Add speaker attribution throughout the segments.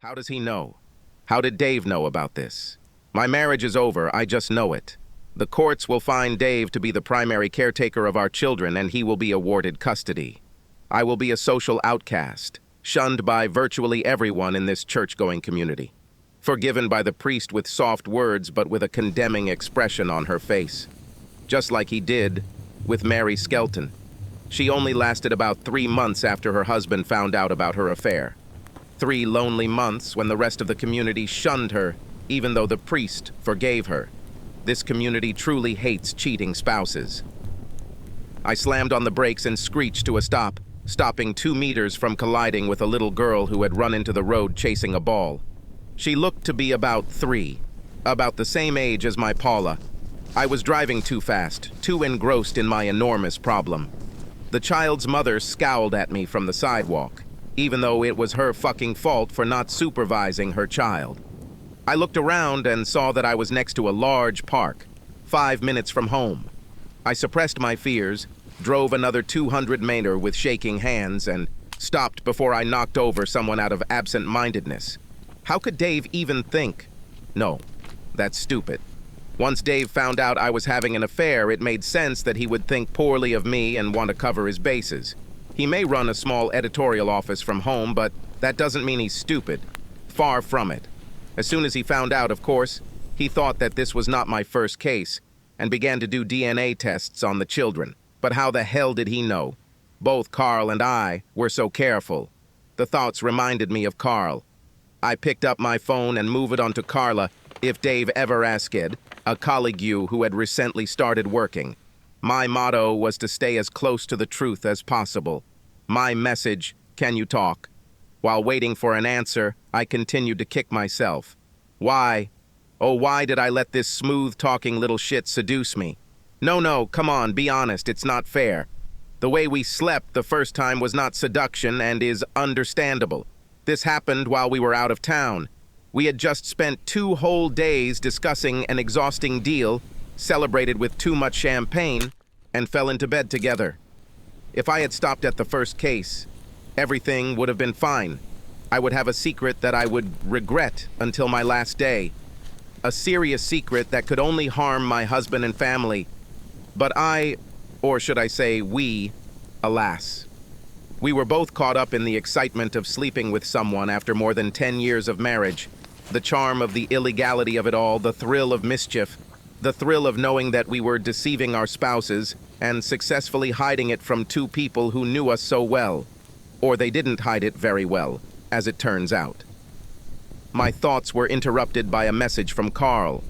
Speaker 1: How does he know? How did Dave know about this? My marriage is over, I just know it. The courts will find Dave to be the primary caretaker of our children and he will be awarded custody. I will be a social outcast, shunned by virtually everyone in this church-going community. Forgiven by the priest with soft words but with a condemning expression on her face. Just like he did with Mary Skelton. She only lasted about 3 months after her husband found out about her affair. 3 lonely months when the rest of the community shunned her, even though the priest forgave her. This community truly hates cheating spouses. I slammed on the brakes and screeched to a stop, stopping 2 meters from colliding with a little girl who had run into the road chasing a ball. She looked to be about 3, about the same age as my Paula. I was driving too fast, too engrossed in my enormous problem. The child's mother scowled at me from the sidewalk, even though it was her fucking fault for not supervising her child. I looked around and saw that I was next to a large park, 5 minutes from home. I suppressed my fears, drove another 200 meter with shaking hands, and stopped before I knocked over someone out of absent-mindedness. How could Dave even think? No, that's stupid. Once Dave found out I was having an affair, it made sense that he would think poorly of me and want to cover his bases. He may run a small editorial office from home, but that doesn't mean he's stupid. Far from it. As soon as he found out, of course, he thought that this was not my first case and began to do DNA tests on the children. But how the hell did he know? Both Carl and I were so careful. The thoughts reminded me of Carl. I picked up my phone and moved it onto Carla if Dave ever asked, a colleague who had recently started working. My motto was to stay as close to the truth as possible. My message, can you talk? While waiting for an answer, I continued to kick myself. Why? Oh, why did I let this smooth-talking little shit seduce me? No, come on, be honest, it's not fair. The way we slept the first time was not seduction and is understandable. This happened while we were out of town. We had just spent 2 whole days discussing an exhausting deal, celebrated with too much champagne, and fell into bed together. If I had stopped at the first case, everything would have been fine. I would have a secret that I would regret until my last day. A serious secret that could only harm my husband and family. But I, or should I say we, alas. We were both caught up in the excitement of sleeping with someone after more than 10 years of marriage. The charm of the illegality of it all, the thrill of mischief, the thrill of knowing that we were deceiving our spouses and successfully hiding it from 2 people who knew us so well. Or they didn't hide it very well, as it turns out. My thoughts were interrupted by a message from Carl.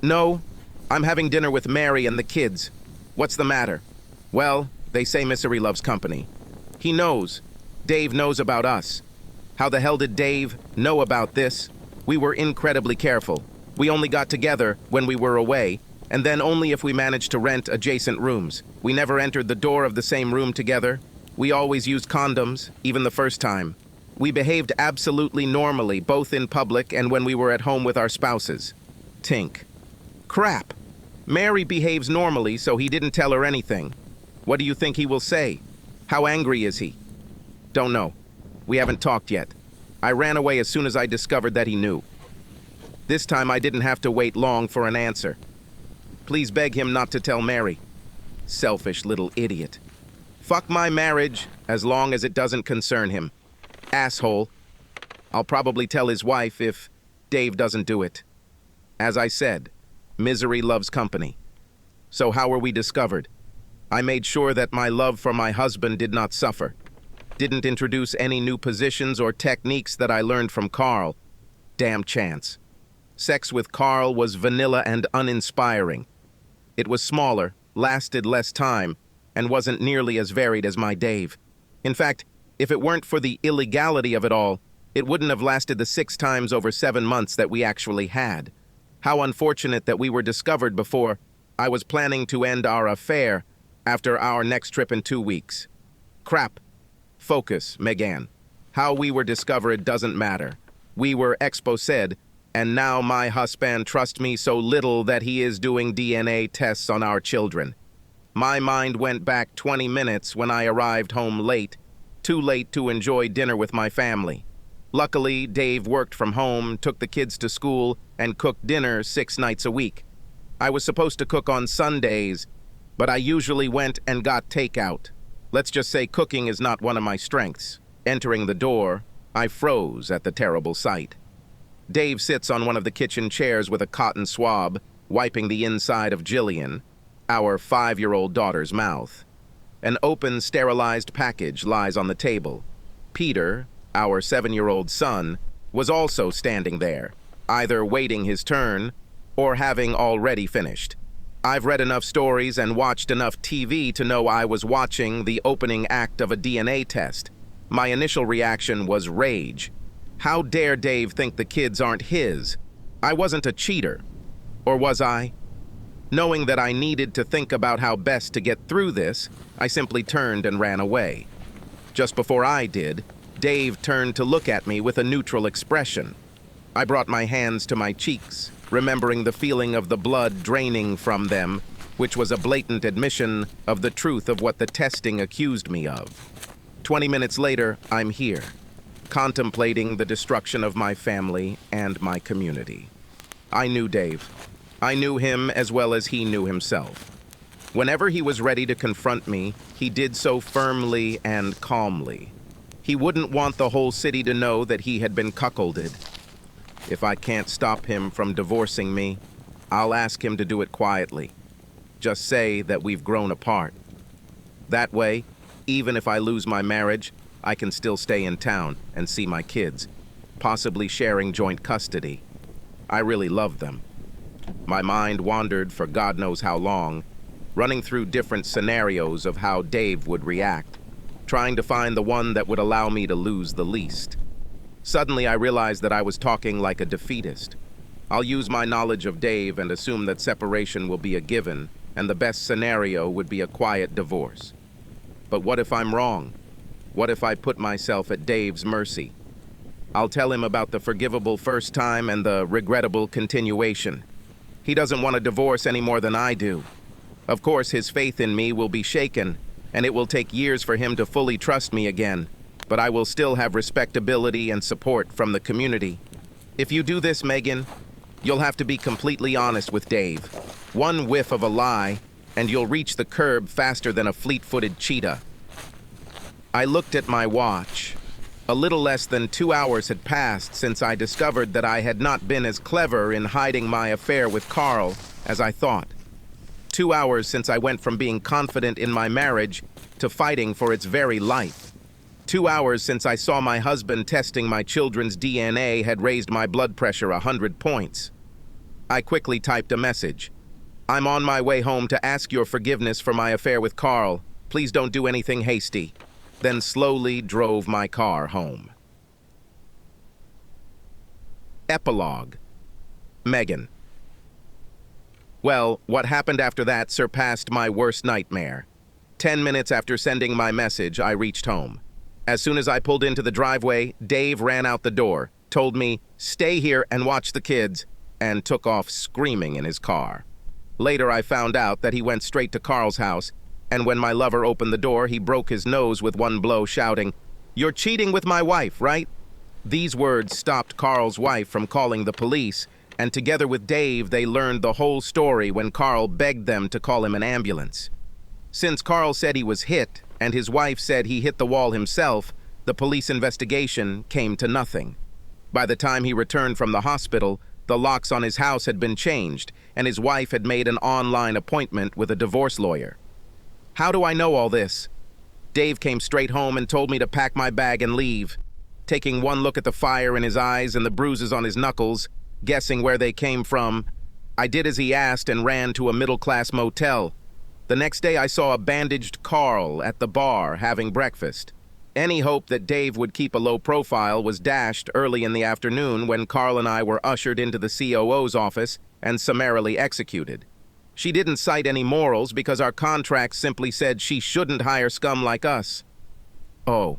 Speaker 1: No, I'm having dinner with Mary and the kids. What's the matter? Well, they say misery loves company. He knows. Dave knows about us. How the hell did Dave know about this? We were incredibly careful. We only got together when we were away, and then only if we managed to rent adjacent rooms. We never entered the door of the same room together. We always used condoms, even the first time. We behaved absolutely normally, both in public and when we were at home with our spouses. Tink. Crap. Mary behaves normally, so he didn't tell her anything. What do you think he will say? How angry is he? Don't know. We haven't talked yet. I ran away as soon as I discovered that he knew. This time I didn't have to wait long for an answer. Please beg him not to tell Mary. Selfish little idiot. Fuck my marriage as long as it doesn't concern him. Asshole. I'll probably tell his wife if Dave doesn't do it. As I said, misery loves company. So how were we discovered? I made sure that my love for my husband did not suffer. Didn't introduce any new positions or techniques that I learned from Carl. Damn chance. Sex with Carl was vanilla and uninspiring. It was smaller, lasted less time, and wasn't nearly as varied as my Dave. In fact, if it weren't for the illegality of it all, it wouldn't have lasted the 6 times over 7 months that we actually had. How unfortunate that we were discovered before I was planning to end our affair after our next trip in 2 weeks. Crap. Focus, Megan. How we were discovered doesn't matter. We were exposed, and now my husband trusts me so little that he is doing DNA tests on our children. My mind went back 20 minutes when I arrived home late, too late to enjoy dinner with my family. Luckily, Dave worked from home, took the kids to school, and cooked dinner 6 nights a week. I was supposed to cook on Sundays, but I usually went and got takeout. Let's just say cooking is not one of my strengths. Entering the door, I froze at the terrible sight. Dave sits on one of the kitchen chairs with a cotton swab, wiping the inside of Jillian, our 5-year-old daughter's mouth. An open, sterilized package lies on the table. Peter, our 7-year-old son, was also standing there, either waiting his turn or having already finished. I've read enough stories and watched enough TV to know I was watching the opening act of a DNA test. My initial reaction was rage. How dare Dave think the kids aren't his? I wasn't a cheater. Or was I? Knowing that I needed to think about how best to get through this, I simply turned and ran away. Just before I did, Dave turned to look at me with a neutral expression. I brought my hands to my cheeks, remembering the feeling of the blood draining from them, which was a blatant admission of the truth of what the testing accused me of. 20 minutes later, I'm here, contemplating the destruction of my family and my community. I knew Dave. I knew him as well as he knew himself. Whenever he was ready to confront me, he did so firmly and calmly. He wouldn't want the whole city to know that he had been cuckolded. If I can't stop him from divorcing me, I'll ask him to do it quietly. Just say that we've grown apart. That way, even if I lose my marriage, I can still stay in town and see my kids, possibly sharing joint custody. I really love them. My mind wandered for God knows how long, running through different scenarios of how Dave would react, trying to find the one that would allow me to lose the least. Suddenly, I realized that I was talking like a defeatist. I'll use my knowledge of Dave and assume that separation will be a given, and the best scenario would be a quiet divorce. But what if I'm wrong? What if I put myself at Dave's mercy? I'll tell him about the forgivable first time and the regrettable continuation. He doesn't want a divorce any more than I do. Of course, his faith in me will be shaken, and it will take years for him to fully trust me again, but I will still have respectability and support from the community. If you do this, Megan, you'll have to be completely honest with Dave. One whiff of a lie, and you'll reach the curb faster than a fleet-footed cheetah. I looked at my watch. A little less than 2 hours had passed since I discovered that I had not been as clever in hiding my affair with Carl as I thought. 2 hours since I went from being confident in my marriage to fighting for its very life. 2 hours since I saw my husband testing my children's DNA had raised my blood pressure 100 points. I quickly typed a message. I'm on my way home to ask your forgiveness for my affair with Carl. Please don't do anything hasty. Then slowly drove my car home. Epilogue. Megan. Well, what happened after that surpassed my worst nightmare. 10 minutes after sending my message, I reached home. As soon as I pulled into the driveway, Dave ran out the door, told me, "Stay here and watch the kids," and took off screaming in his car. Later, I found out that he went straight to Carl's house, and when my lover opened the door, he broke his nose with one blow, shouting, "You're cheating with my wife, right?" These words stopped Carl's wife from calling the police, and together with Dave, they learned the whole story when Carl begged them to call him an ambulance. Since Carl said he was hit, and his wife said he hit the wall himself, the police investigation came to nothing. By the time he returned from the hospital, the locks on his house had been changed, and his wife had made an online appointment with a divorce lawyer. How do I know all this? Dave came straight home and told me to pack my bag and leave. Taking one look at the fire in his eyes and the bruises on his knuckles, guessing where they came from, I did as he asked and ran to a middle-class motel. The next day I saw a bandaged Carl at the bar having breakfast. Any hope that Dave would keep a low profile was dashed early in the afternoon when Carl and I were ushered into the COO's office and summarily executed. She didn't cite any morals because our contract simply said she shouldn't hire scum like us. Oh.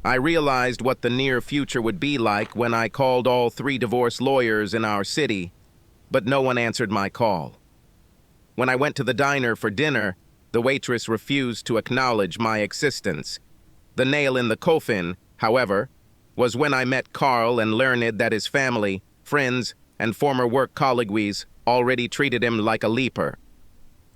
Speaker 1: I realized what the near future would be like when I called all 3 divorce lawyers in our city, but no one answered my call. When I went to the diner for dinner, the waitress refused to acknowledge my existence. The nail in the coffin, however, was when I met Carl and learned that his family, friends, and former work colleagues already treated him like a leaper.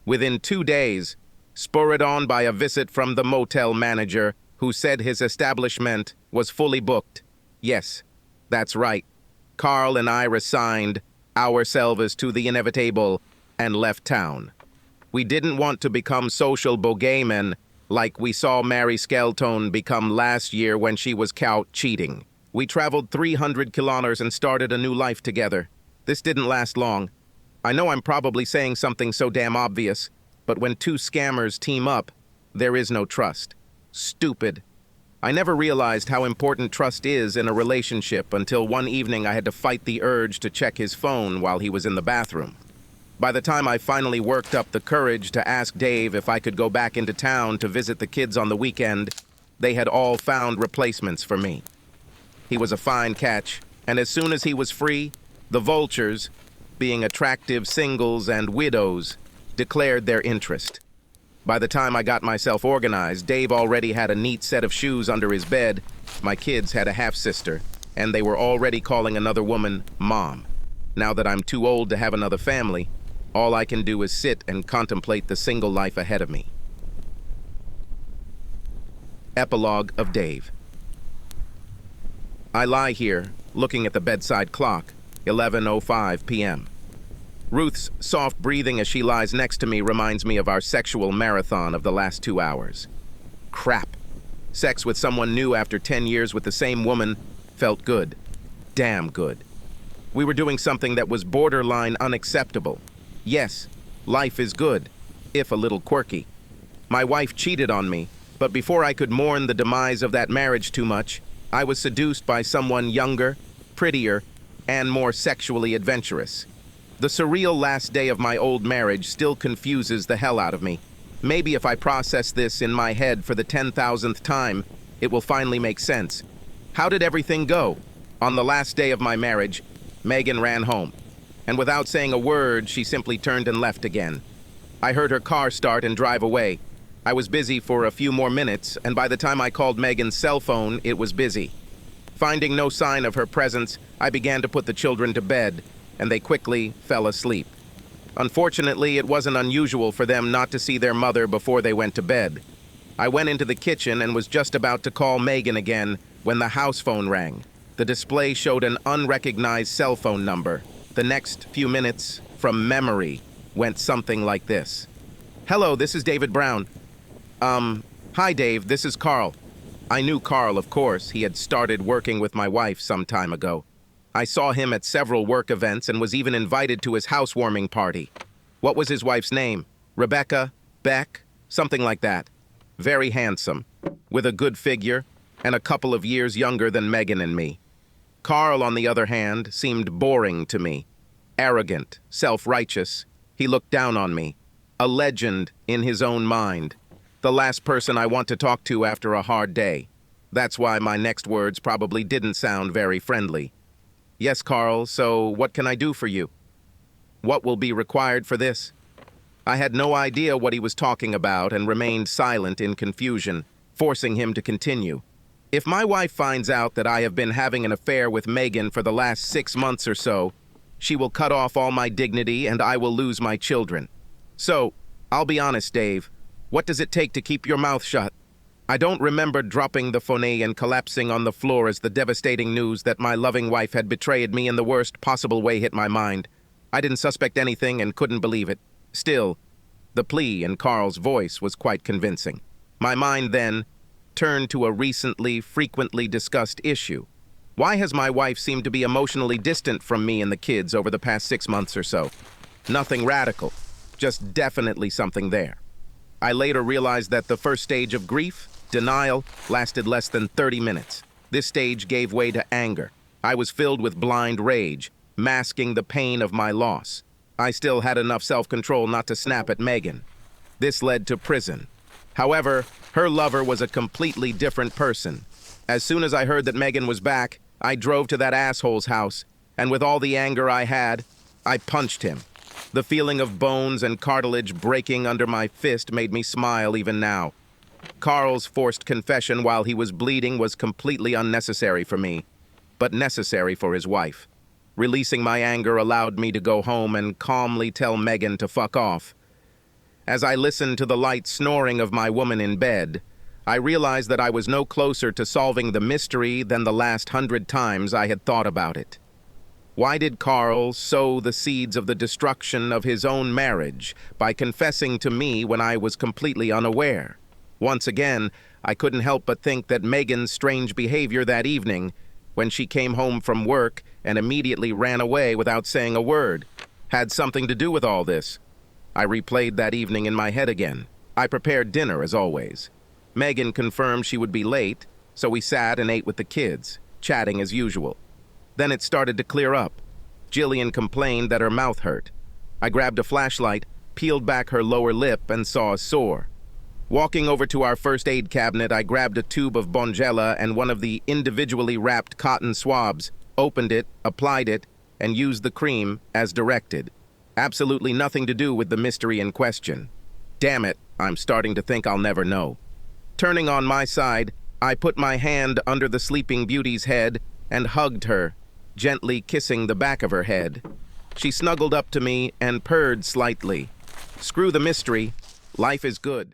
Speaker 1: Within 2 days, spurred on by a visit from the motel manager who said his establishment was fully booked. Yes, that's right. Carl and I resigned ourselves to the inevitable and left town. We didn't want to become social boogeymen like we saw Mary Skelton become last year when she was caught cheating. We traveled 300 kilometers and started a new life together. This didn't last long. I know I'm probably saying something so damn obvious, but when two scammers team up, there is no trust. Stupid. I never realized how important trust is in a relationship until one evening I had to fight the urge to check his phone while he was in the bathroom. By the time I finally worked up the courage to ask Dave if I could go back into town to visit the kids on the weekend, they had all found replacements for me. He was a fine catch, and as soon as he was free, the vultures, being attractive singles and widows, declared their interest. By the time I got myself organized, Dave already had a neat set of shoes under his bed, my kids had a half-sister, and they were already calling another woman Mom. Now that I'm too old to have another family, all I can do is sit and contemplate the single life ahead of me. Epilogue of Dave. I lie here, looking at the bedside clock, 11:05 p.m. Ruth's soft breathing as she lies next to me reminds me of our sexual marathon of the last 2 hours. Crap. Sex with someone new after 10 years with the same woman felt good. Damn good. We were doing something that was borderline unacceptable. Yes, life is good, if a little quirky. My wife cheated on me, but before I could mourn the demise of that marriage too much, I was seduced by someone younger, prettier, and more sexually adventurous. The surreal last day of my old marriage still confuses the hell out of me. Maybe if I process this in my head for the 10,000th time, it will finally make sense. How did everything go? On the last day of my marriage, Megan ran home, and without saying a word, she simply turned and left again. I heard her car start and drive away. I was busy for a few more minutes, and by the time I called Megan's cell phone, it was busy. Finding no sign of her presence, I began to put the children to bed, and they quickly fell asleep. Unfortunately, it wasn't unusual for them not to see their mother before they went to bed. I went into the kitchen and was just about to call Megan again when the house phone rang. The display showed an unrecognized cell phone number. The next few minutes, from memory, went something like this. Hello, this is David Brown. Hi Dave, this is Carl. I knew Carl, of course. He had started working with my wife some time ago. I saw him at several work events and was even invited to his housewarming party. What was his wife's name? Rebecca? Beck? Something like that. Very handsome, with a good figure, and a couple of years younger than Megan and me. Carl, on the other hand, seemed boring to me. Arrogant, self-righteous. He looked down on me. A legend in his own mind. The last person I want to talk to after a hard day. That's why my next words probably didn't sound very friendly. Yes, Carl, so what can I do for you? What will be required for this? I had no idea what he was talking about and remained silent in confusion, forcing him to continue. If my wife finds out that I have been having an affair with Megan for the last 6 months or so, she will cut off all my dignity and I will lose my children. So, I'll be honest, Dave. What does it take to keep your mouth shut? I don't remember dropping the phone and collapsing on the floor as the devastating news that my loving wife had betrayed me in the worst possible way hit my mind. I didn't suspect anything and couldn't believe it. Still, the plea in Carl's voice was quite convincing. My mind then turned to a recently, frequently discussed issue. Why has my wife seemed to be emotionally distant from me and the kids over the past 6 months or so? Nothing radical, just definitely something there. I later realized that the first stage of grief, denial, lasted less than 30 minutes. This stage gave way to anger. I was filled with blind rage, masking the pain of my loss. I still had enough self-control not to snap at Megan. This led to prison. However, her lover was a completely different person. As soon as I heard that Megan was back, I drove to that asshole's house, and with all the anger I had, I punched him. The feeling of bones and cartilage breaking under my fist made me smile even now. Carl's forced confession while he was bleeding was completely unnecessary for me, but necessary for his wife. Releasing my anger allowed me to go home and calmly tell Megan to fuck off. As I listened to the light snoring of my woman in bed, I realized that I was no closer to solving the mystery than the last 100 times I had thought about it. Why did Carl sow the seeds of the destruction of his own marriage by confessing to me when I was completely unaware? Once again, I couldn't help but think that Megan's strange behavior that evening, when she came home from work and immediately ran away without saying a word, had something to do with all this. I replayed that evening in my head again. I prepared dinner, as always. Megan confirmed she would be late, so we sat and ate with the kids, chatting as usual. Then it started to clear up. Jillian complained that her mouth hurt. I grabbed a flashlight, peeled back her lower lip, and saw a sore. Walking over to our first aid cabinet, I grabbed a tube of Bonjela and one of the individually wrapped cotton swabs, opened it, applied it, and used the cream as directed. Absolutely nothing to do with the mystery in question. Damn it, I'm starting to think I'll never know. Turning on my side, I put my hand under the Sleeping Beauty's head and hugged her, gently kissing the back of her head. She snuggled up to me and purred slightly. Screw the mystery. Life is good.